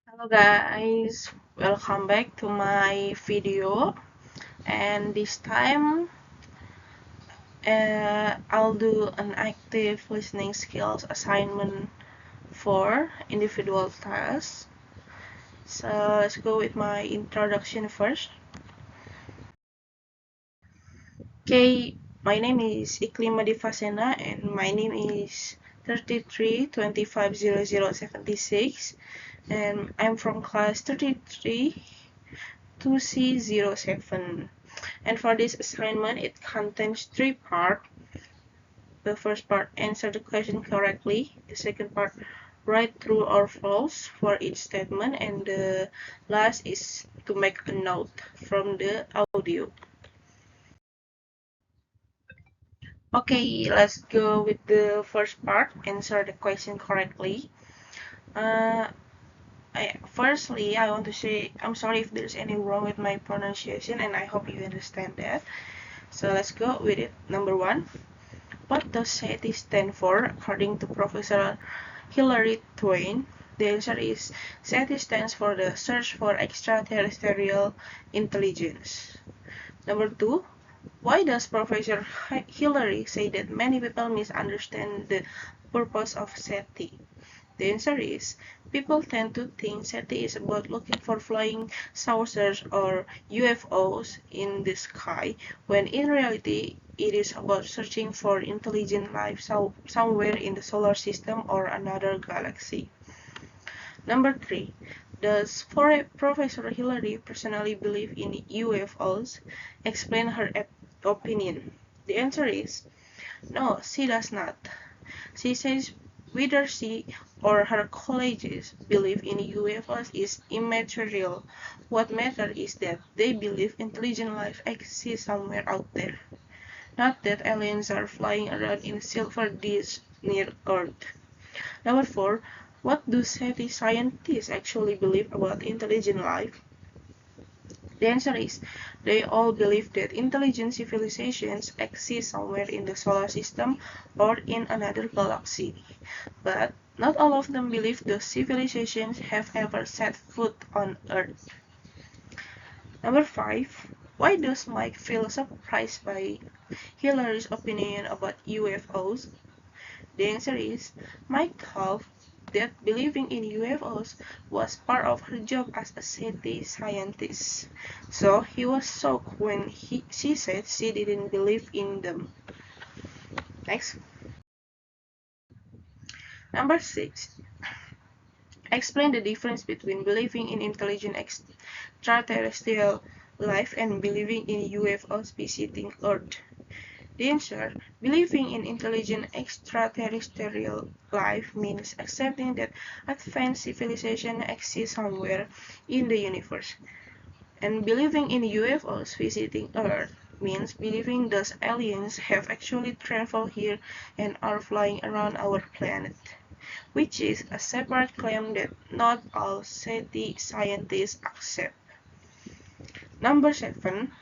Hello guys, welcome back to my video, and this time I'll do an active listening skills assignment for individual tasks. So let's go with my introduction first. Okay, my name is Iklima Divasena and my name is 33250076, and I'm from class 33 2C07. And for this assignment, it contains three parts. The first part, answer the question correctly. The second part, write true or false for each statement. And the last is to make a note from the audio. Okay, let's go with the first part, answer the question correctly. Uh, Firstly, I want to say I'm sorry if there's any wrong with my pronunciation, and I hope you understand that. So let's go with it. Number one. What does SETI stand for according to Professor Hilary Twain? The answer is SETI stands for the Search for Extraterrestrial Intelligence. Number two, why does Professor Hilary say that many people misunderstand the purpose of SETI? The answer is people tend to think SETI is about looking for flying saucers or UFOs in the sky, when in reality it is about searching for intelligent life somewhere in the solar system or another galaxy. Number 3. Does Professor Hillary personally believe in UFOs? Explain her opinion. The answer is no, she does not. She says whether she or her colleagues believe in UFOs is immaterial. What matters is that they believe intelligent life exists somewhere out there, not that aliens are flying around in silver discs near Earth. Number 4. What do SETI scientists actually believe about intelligent life? The answer is they all believe that intelligent civilizations exist somewhere in the solar system or in another galaxy. But not all of them believe those civilizations have ever set foot on Earth. Number 5. Why does Mike feel surprised by Hillary's opinion about UFOs? The answer is Mike thought that believing in UFOs was part of her job as a SETI scientist. So he was shocked when she said she didn't believe in them. Next. Number 6. Explain the difference between believing in intelligent extraterrestrial life and believing in UFOs visiting Earth. The answer, believing in intelligent extraterrestrial life means accepting that advanced civilization exists somewhere in the universe. And believing in UFOs visiting Earth means believing those aliens have actually traveled here and are flying around our planet, which is a separate claim that not all SETI scientists accept. Number 7.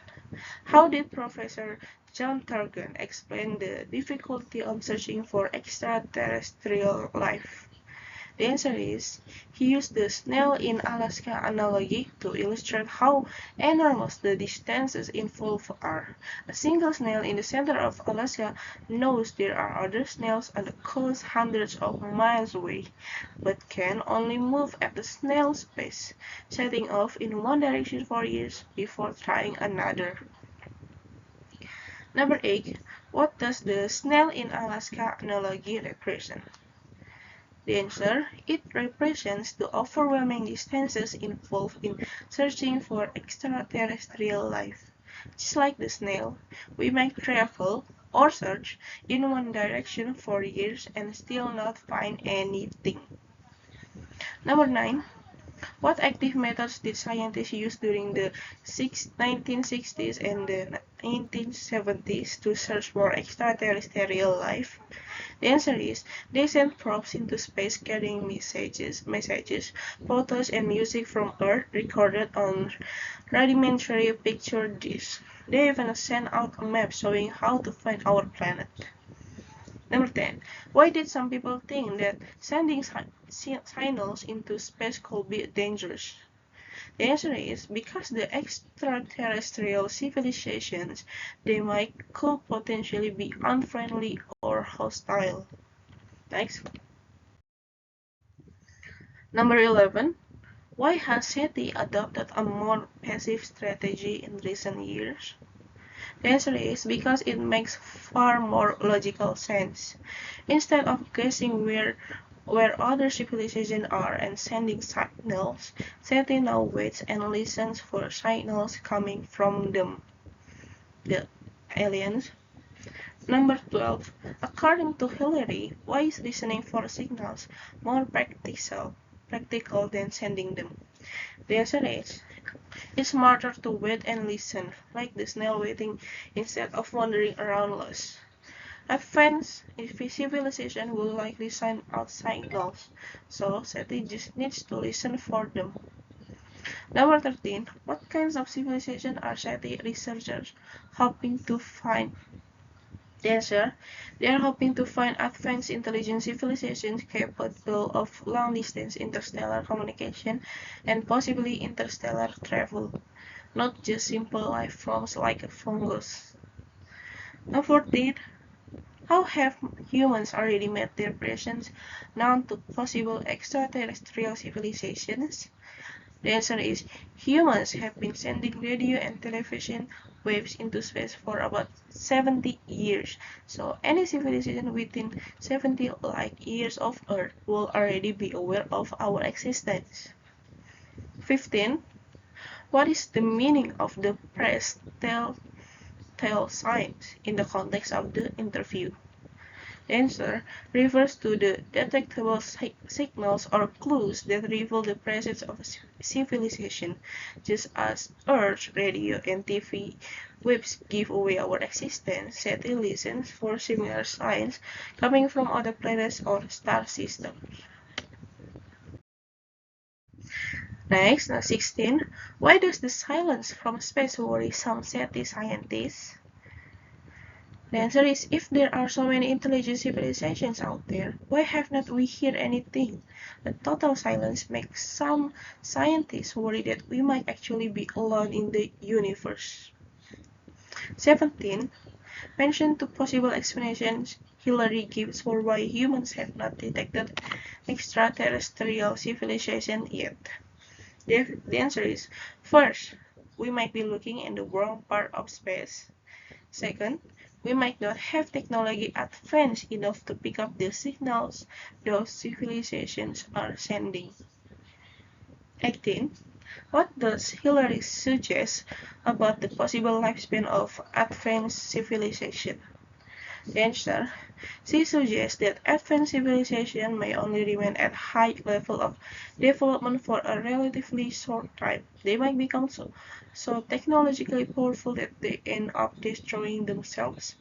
How did Professor John Turgeon explain the difficulty of searching for extraterrestrial life? The answer is he used the snail in Alaska analogy to illustrate how enormous the distances involved are. A single snail in the center of Alaska knows there are other snails on the coast hundreds of miles away, but can only move at the snail's pace, setting off in one direction for years before trying another. Number 8. What does the snail in Alaska analogy represent? The answer, it represents the overwhelming distances involved in searching for extraterrestrial life. Just like the snail, we may travel or search in one direction for years and still not find anything. Number 9. What active methods did scientists use during the 1960s and the 1970s to search for extraterrestrial life? The answer is they sent probes into space carrying messages, photos, and music from Earth recorded on rudimentary picture discs. They even sent out a map showing how to find our planet. Number 10. Why did some people think that sending signals into space could be dangerous? The answer is because the extraterrestrial civilizations they might could potentially be unfriendly or hostile. Next. Number 11. Why has SETI adopted a more passive strategy in recent years? The answer is because it makes far more logical sense. Instead of guessing where other civilizations are and sending signals, SETI now waits and listens for signals coming from them, the aliens. Number 12. According to Hillary, why is listening for signals more practical than sending them? The answer is it's smarter to wait and listen, like the snail waiting instead of wandering around lost. Advanced civilization will likely send out signals, so SETI just needs to listen for them. Number 13. What kinds of civilization are SETI researchers hoping to find? The answer: they are hoping to find advanced intelligent civilizations capable of long-distance interstellar communication and possibly interstellar travel, not just simple life forms like a fungus. Number 14. How have humans already made their presence known to possible extraterrestrial civilizations? The answer is humans have been sending radio and television waves into space for about 70 years, so any civilization within 70 light years of Earth will already be aware of our existence. 15. What is the meaning of the press telltale signs in the context of the interview? The answer refers to the detectable signals or clues that reveal the presence of a civilization, just as Earth, radio, and TV waves give away our existence. SETI listens for similar signs coming from other planets or star systems. Next, 16. Why does the silence from space worry some SETI scientists? The answer is if there are so many intelligent civilizations out there, why have not we heard anything? The total silence makes some scientists worry that we might actually be alone in the universe. 17. Mention two possible explanations Hillary gives for why humans have not detected extraterrestrial civilization yet. The answer is, first, we might be looking in the wrong part of space. Second, we might not have technology advanced enough to pick up the signals those civilizations are sending. 18. What does Hillary suggest about the possible lifespan of advanced civilization? The answer: she suggests that advanced civilization may only remain at high level of development for a relatively short time. They might become so technologically powerful that they end up destroying themselves,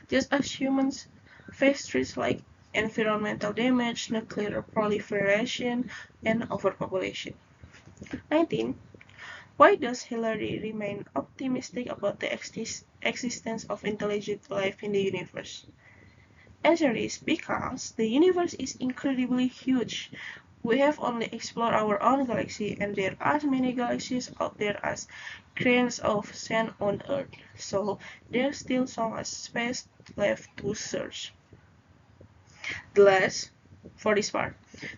just as humans face threats like environmental damage, nuclear proliferation, and overpopulation. 19. Why does Hillary remain optimistic about the existence of intelligent life in the universe? Answer is because the universe is incredibly huge. We have only explored our own galaxy, and there are as many galaxies out there as grains of sand on Earth, so there's still so much space left to search. The last, for this part,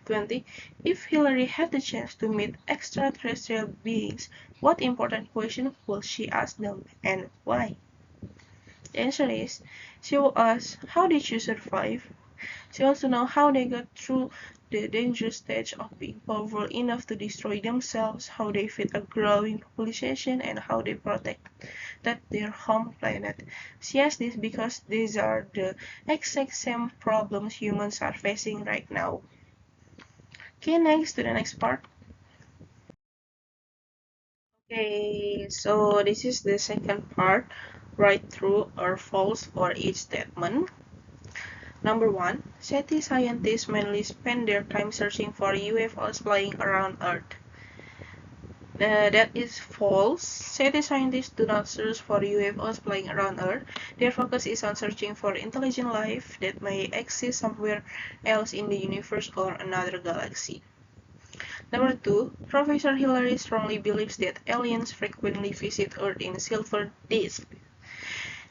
20. If Hillary had the chance to meet extraterrestrial beings, what important question will she ask them, and why? The answer is, she will ask, how did you survive? She wants to know how they got through the dangerous stage of being powerful enough to destroy themselves, how they feed a growing population, and how they protect their home planet. She asks this because these are the exact same problems humans are facing right now. Okay, next to the next part. Okay, so this is the second part, right, true or false for each statement. Number 1. SETI scientists mainly spend their time searching for UFOs flying around Earth. That is false. SETI scientists do not search for UFOs flying around Earth. Their focus is on searching for intelligent life that may exist somewhere else in the universe or another galaxy. Number 2, Professor Hillary strongly believes that aliens frequently visit Earth in silver discs.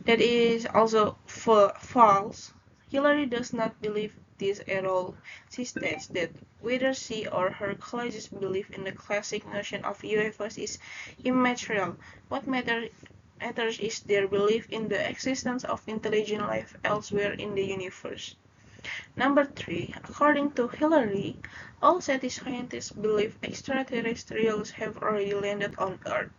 That is also false. Hillary does not believe this at all. She states that whether she or her colleagues believe in the classic notion of UFOs is immaterial. What matters is their belief in the existence of intelligent life elsewhere in the universe. Number 3, according to Hillary, all SETI scientists believe extraterrestrials have already landed on Earth.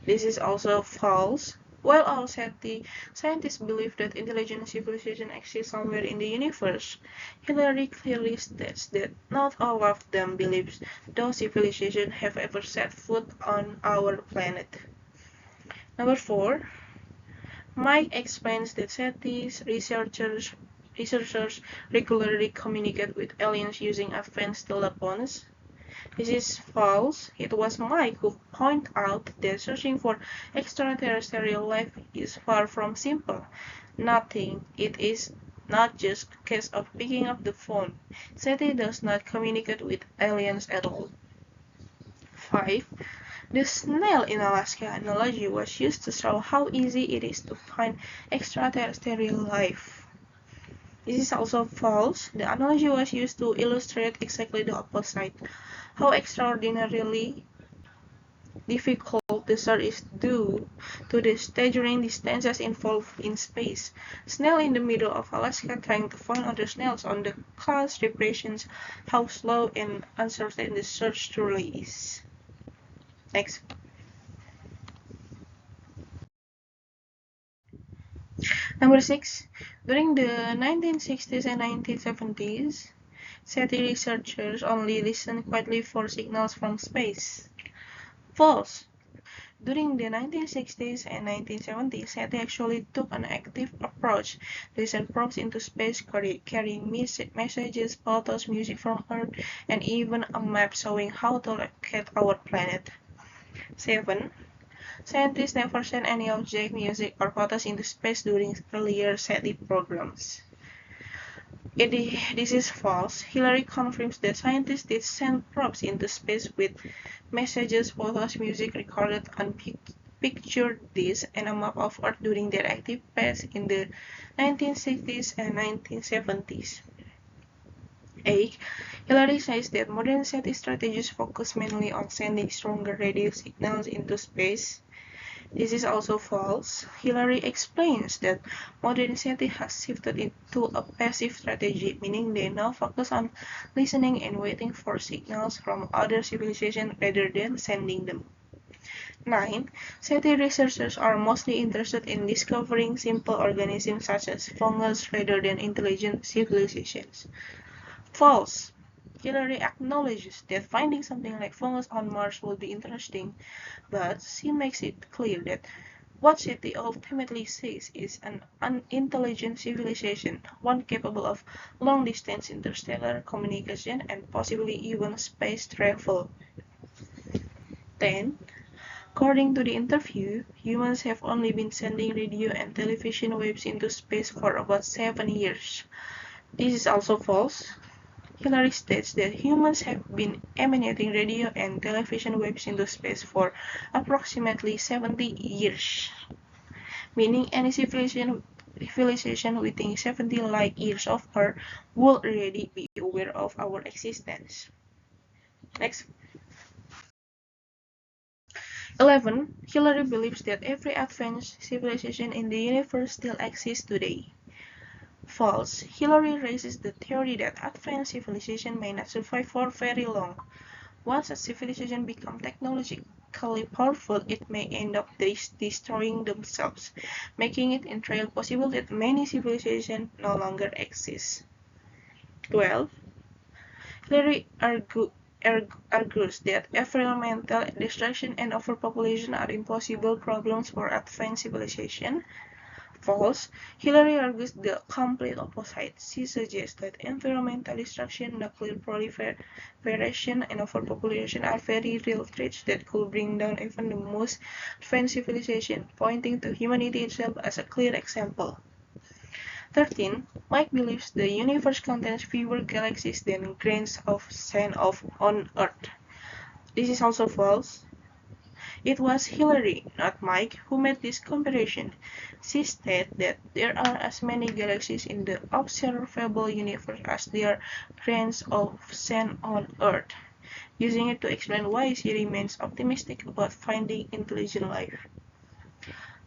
This is also false. While all scientists believe that intelligent civilization exists somewhere in the universe, Hillary clearly states that not all of them believe those civilizations have ever set foot on our planet. Number 4, Mike explains that SETI researchers regularly communicate with aliens using advanced telephones. This is false. It was Mike who pointed out that searching for extraterrestrial life is far from simple. It is not just a case of picking up the phone. SETI does not communicate with aliens at all. 5. The snail in Alaska analogy was used to show how easy it is to find extraterrestrial life. This is also false. The analogy was used to illustrate exactly the opposite. How extraordinarily difficult the search is due to the staggering distances involved in space. Snail in the middle of Alaska trying to find other snails on the coast represents how slow and uncertain the search truly is. Next. Number 6. During the 1960s and 1970s, SETI researchers only listened quietly for signals from space. False. During the 1960s and 1970s, SETI actually took an active approach. They sent probes into space carrying messages, photos, music from Earth, and even a map showing how to locate our planet. 7. Scientists never sent any object, music, or photos into space during earlier SETI programs. This is false. Hillary confirms that scientists did send probes into space with messages, photos, music recorded on picture discs, and a map of Earth during their active phase in the 1960s and 1970s. 8. Hillary says that modern SETI strategies focus mainly on sending stronger radio signals into space. This is also false. Hillary explains that modern SETI has shifted into a passive strategy, meaning they now focus on listening and waiting for signals from other civilizations rather than sending them. 9. SETI researchers are mostly interested in discovering simple organisms such as fungus rather than intelligent civilizations. False. Hillary acknowledges that finding something like fungus on Mars would be interesting, but she makes it clear that what SETI ultimately sees is an unintelligent civilization, one capable of long-distance interstellar communication and possibly even space travel. 10. According to the interview, humans have only been sending radio and television waves into space for about 7 years. This is also false. Hillary states that humans have been emanating radio and television waves into space for approximately 70 years, meaning any civilization within 70 light years of Earth would already be aware of our existence. Next. 11. Hillary believes that every advanced civilization in the universe still exists today. False. Hillary raises the theory that advanced civilization may not survive for very long. Once a civilization becomes technologically powerful, it may end up destroying themselves, making it entirely possible that many civilizations no longer exist. 12. Hillary argues that environmental destruction and overpopulation are impossible problems for advanced civilization. False. Hillary argues the complete opposite. She suggests that environmental destruction, nuclear proliferation, and overpopulation are very real threats that could bring down even the most advanced civilization, pointing to humanity itself as a clear example. 13. Mike believes the universe contains fewer galaxies than grains of sand on Earth. This is also false. It was Hillary, not Mike, who made this comparison. She stated that there are as many galaxies in the observable universe as there are grains of sand on Earth, using it to explain why she remains optimistic about finding intelligent life.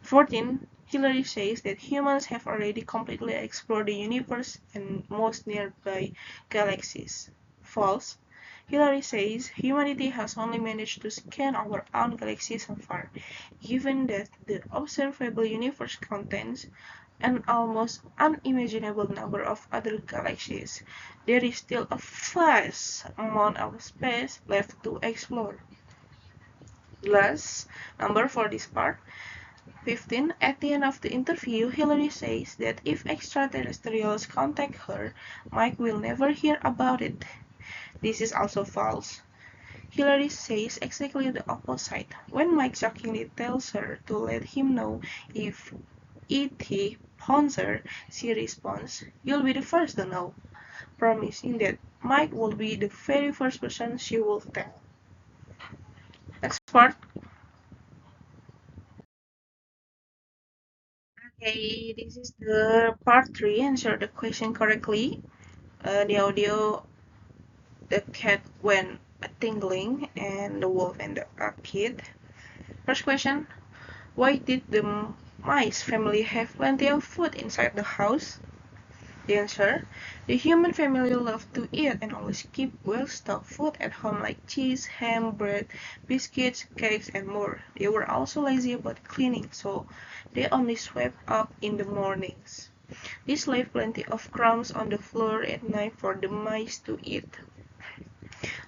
14. Hillary says that humans have already completely explored the universe and most nearby galaxies. False. Hillary says humanity has only managed to scan our own galaxy so far, given that the observable universe contains an almost unimaginable number of other galaxies. There is still a vast amount of space left to explore. Last number for this part. 15. At the end of the interview, Hillary says that if extraterrestrials contact her, Mike will never hear about it. This is also false. Hillary says exactly the opposite. When Mike jokingly tells her to let him know if E.T. phones her, she responds, "You'll be the first to know," promising that Mike will be the very first person she will tell. Next part. Okay, this is the part 3. Answer the question correctly. The audio, the cat went a tingling, and the wolf and the kid. First question, why did the mice family have plenty of food inside the house? The answer, the human family loved to eat and always keep well-stocked food at home like cheese, ham, bread, biscuits, cakes, and more. They were also lazy about cleaning, so they only swept up in the mornings. This left plenty of crumbs on the floor at night for the mice to eat.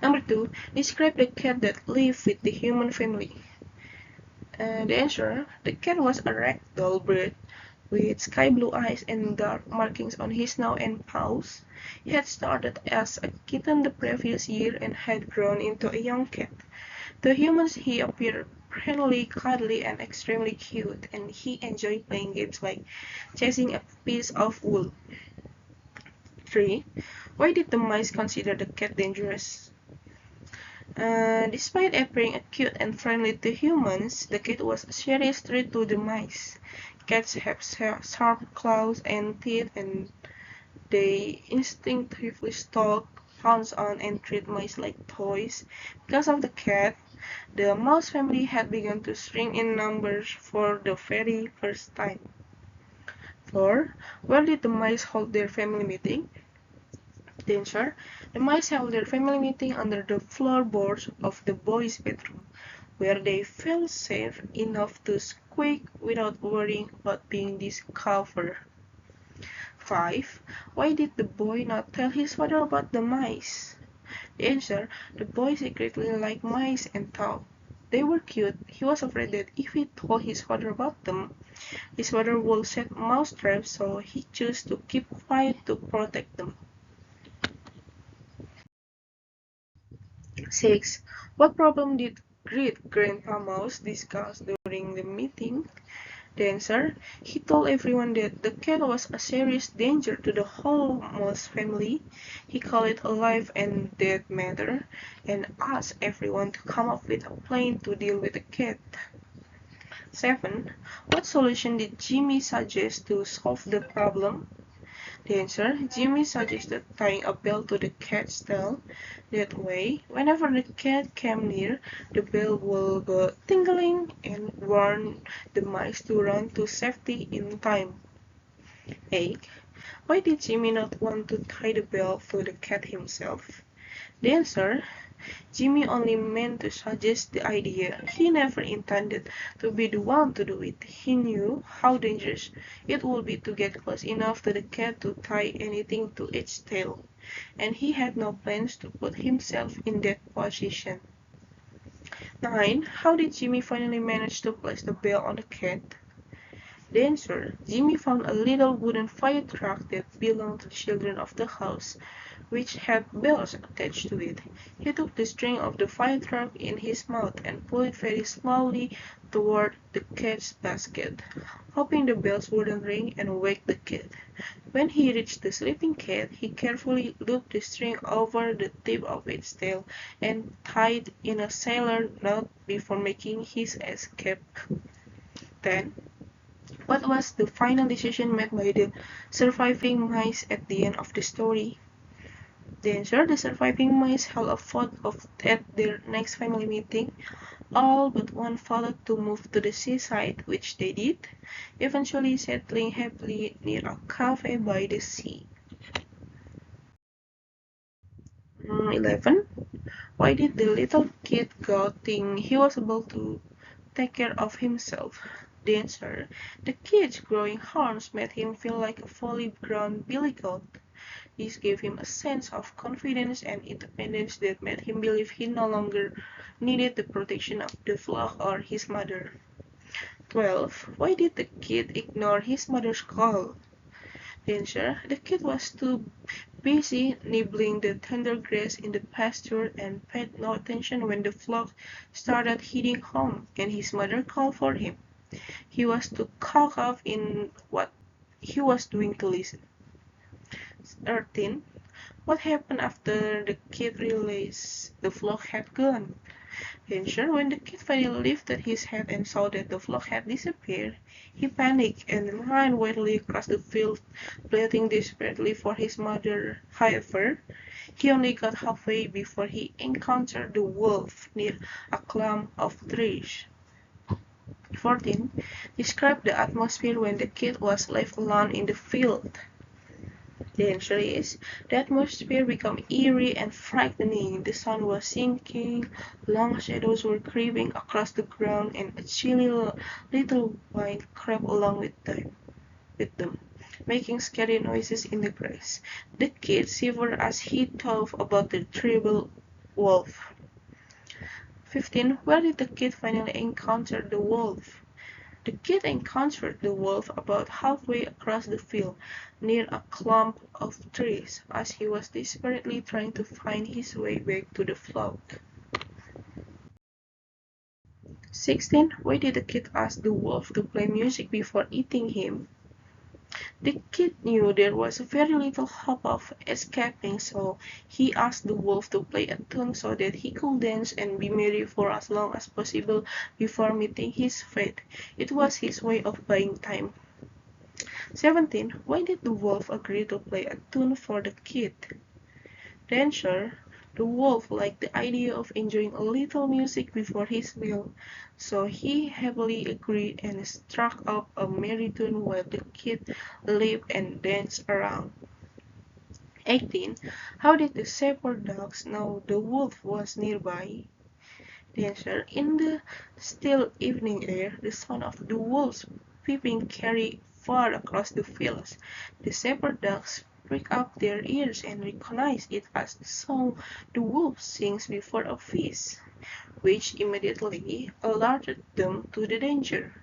Number 2. Describe the cat that lived with the human family. The answer, the cat was a ragdoll breed with sky blue eyes and dark markings on his snout and paws. He had started as a kitten the previous year and had grown into a young cat. To humans he appeared friendly, cuddly, and extremely cute, and he enjoyed playing games like chasing a piece of wool. 3. Why did the mice consider the cat dangerous? Despite appearing cute and friendly to humans, the cat was a serious threat to the mice. Cats have sharp claws and teeth, and they instinctively stalk, pounce on, and treat mice like toys. Because of the cat, the mouse family had begun to shrink in numbers for the very first time. 4. Where did the mice hold their family meeting? The answer, the mice held their family meeting under the floorboards of the boys' bedroom, where they felt safe enough to squeak without worrying about being discovered. 5. Why did the boy not tell his father about the mice? The answer, the boy secretly liked mice and thought they were cute. He was afraid that if he told his father about them, his father would set mouse traps, so he chose to keep quiet to protect them. 6. What problem did Great-Grandpa Mouse discuss during the meeting? The answer, he told everyone that the cat was a serious danger to the whole mouse family. He called it a life and death matter and asked everyone to come up with a plan to deal with the cat. 7. What solution did Jimmy suggest to solve the problem? The answer, Jimmy suggested tying a bell to the cat's tail. That way, whenever the cat came near, the bell would go tingling and warn the mice to run to safety in time. 8. Why did Jimmy not want to tie the bell to the cat himself? The answer, Jimmy only meant to suggest the idea. He never intended to be the one to do it. He knew how dangerous it would be to get close enough to the cat to tie anything to its tail, and he had no plans to put himself in that position. 9. How did Jimmy finally manage to place the bell on the cat? The answer: Jimmy found a little wooden fire truck that belonged to the children of the house, which had bells attached to it. He took the string of the fire truck in his mouth and pulled it very slowly toward the cat's basket, hoping the bells wouldn't ring and wake the cat. When he reached the sleeping cat, he carefully looped the string over the tip of its tail and tied in a sailor knot before making his escape. Then, what was the final decision made by the surviving mice at the end of the story? The answer: the surviving mice held a vote at their next family meeting. All but one voted to move to the seaside, which they did, eventually settling happily near a cafe by the sea. 11. Why did the little kid goat think he was able to take care of himself? The answer: the kid's growing horns made him feel like a fully grown billy goat. This gave him a sense of confidence and independence that made him believe he no longer needed the protection of the flock or his mother. 12. Why did the kid ignore his mother's call? The answer: the kid was too busy nibbling the tender grass in the pasture and paid no attention when the flock started heading home and his mother called for him. He was too caught up in what he was doing to listen. 13. What happened after the kid realized the flock had gone? Then sure, when the kid finally lifted his head and saw that the flock had disappeared, he panicked and ran wildly across the field, pleading desperately for his mother. However, he only got halfway before he encountered the wolf near a clump of trees. 14. Describe the atmosphere when the kid was left alone in the field. The answer is: the atmosphere became eerie and frightening. The sun was sinking, long shadows were creeping across the ground, and a chilly little wind crept along with them, making scary noises in the grass. The kid shivered as he thought about the terrible wolf. 15. Where did the kid finally encounter the wolf? The kid encountered the wolf about halfway across the field, near a clump of trees, as he was desperately trying to find his way back to the flock. 16. Why did the kid ask the wolf to play music before eating him? The kid knew there was very little hope of escaping, so he asked the wolf to play a tune so that he could dance and be merry for as long as possible before meeting his fate. It was his way of buying time. 17. Why did the wolf agree to play a tune for the kid? The answer: the wolf liked the idea of enjoying a little music before his meal, so he happily agreed and struck up a merry tune while the kid leaped and danced around. 18. How did the shepherd dogs know the wolf was nearby? The answer: in the still evening air, the sound of the wolves peeping carried far across the fields. The shepherd dogs pricked up their ears and recognized it as the song the wolf sings before a feast, which immediately alerted them to the danger.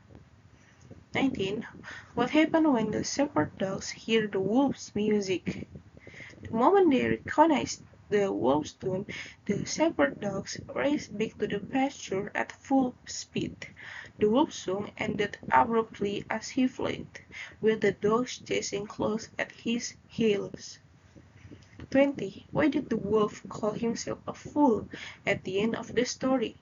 19. What happened when the shepherd dogs hear the wolf's music? The moment they recognized the wolf's tune, the shepherd dogs raced back to the pasture at full speed. The wolf's song ended abruptly as he fled, with the dogs chasing close at his heels. 20. Why did the wolf call himself a fool at the end of the story?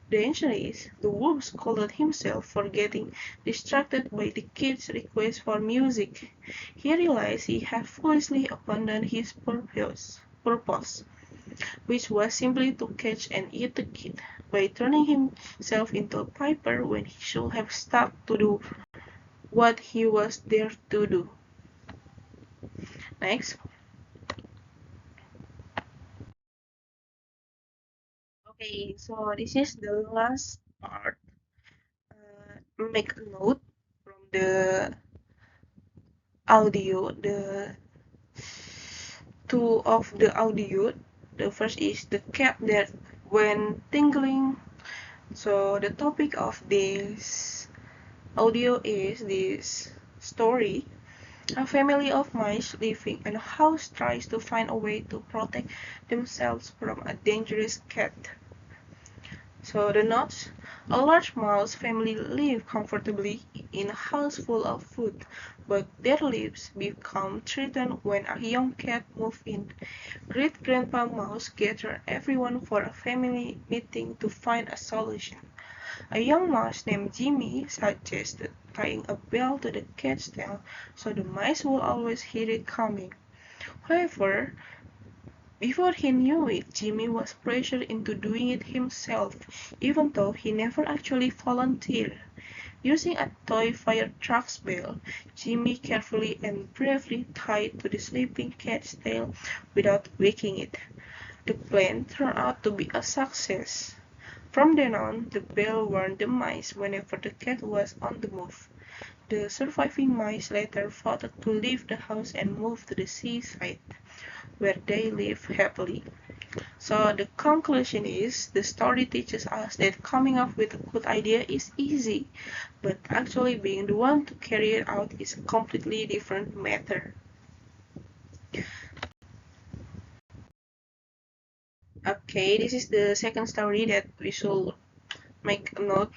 The answer is: the wolf scolded himself for getting distracted by the kid's request for music. He realized he had foolishly abandoned his purpose, which was simply to catch and eat the kid, by turning himself into a piper when he should have stuck to do what he was there to do. Next. Okay, so this is the last part. Make a note from the audio, the two of the audio. The first is the cat that went tingling. So the topic of this Audio is this story. A family of mice living in a house tries to find a way to protect themselves from a dangerous cat. So the notes: a large mouse family live comfortably in a house full of food, but their lives become threatened when a young cat moves in. Great-grandpa Mouse gathered everyone for a family meeting to find a solution. A young mouse named Jimmy suggested tying a bell to the cat's tail so the mice would always hear it coming. However, before he knew it, Jimmy was pressured into doing it himself, even though he never actually volunteered. Using a toy fire truck's bell, Jimmy carefully and bravely tied to the sleeping cat's tail without waking it. The plan turned out to be a success. From then on, the bell warned the mice whenever the cat was on the move. The surviving mice later voted to leave the house and move to the seaside, where they live happily. So the conclusion is, the story teaches us that coming up with a good idea is easy, but actually being the one to carry it out is a completely different matter. Okay, this is the second story that we should make a note: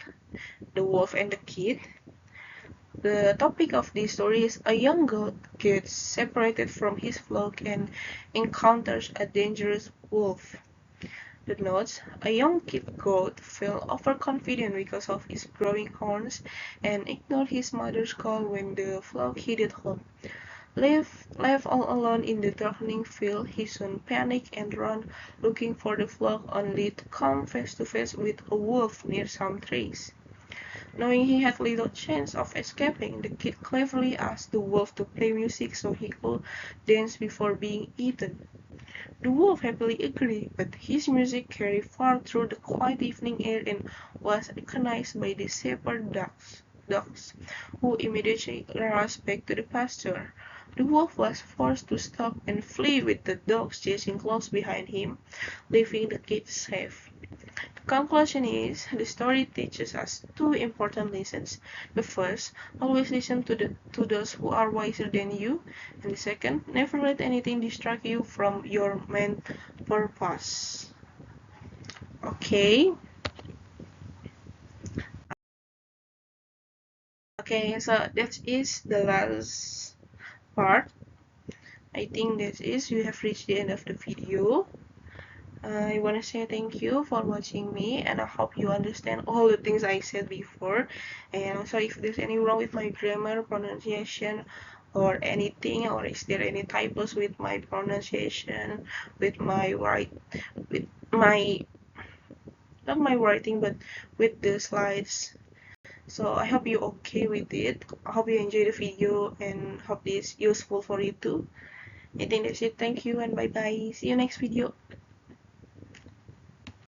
The Wolf and the Kid. The topic of this story is: a young goat gets separated from his flock and encounters a dangerous wolf. The notes: a young kid goat felt overconfident because of his growing horns and ignored his mother's call when the flock headed home. Left all alone in the darkening field, he soon panicked and ran looking for the flock, only to come face to face with a wolf near some trees. Knowing he had little chance of escaping, the kid cleverly asked the wolf to play music so he could dance before being eaten. The wolf happily agreed, but his music carried far through the quiet evening air and was recognized by the shepherd dogs, who immediately rushed back to the pasture. The wolf was forced to stop and flee with the dogs chasing close behind him, leaving the kid safe. The conclusion is, the story teaches us two important lessons. The first: always listen to those who are wiser than you. And the second: never let anything distract you from your main purpose. Okay. Okay, so that is the last part. I think that is, you have reached the end of the video. I want to say thank you for watching me, and I hope you understand all the things I said before. And I'm sorry if there's any wrong with my grammar, pronunciation, or anything, or is there any typos with my pronunciation, with my with my not my writing, but with the slides. So I hope you're okay with it. I hope you enjoy the video and hope this useful for you too. I think that's it. Thank you and bye bye. See you next video.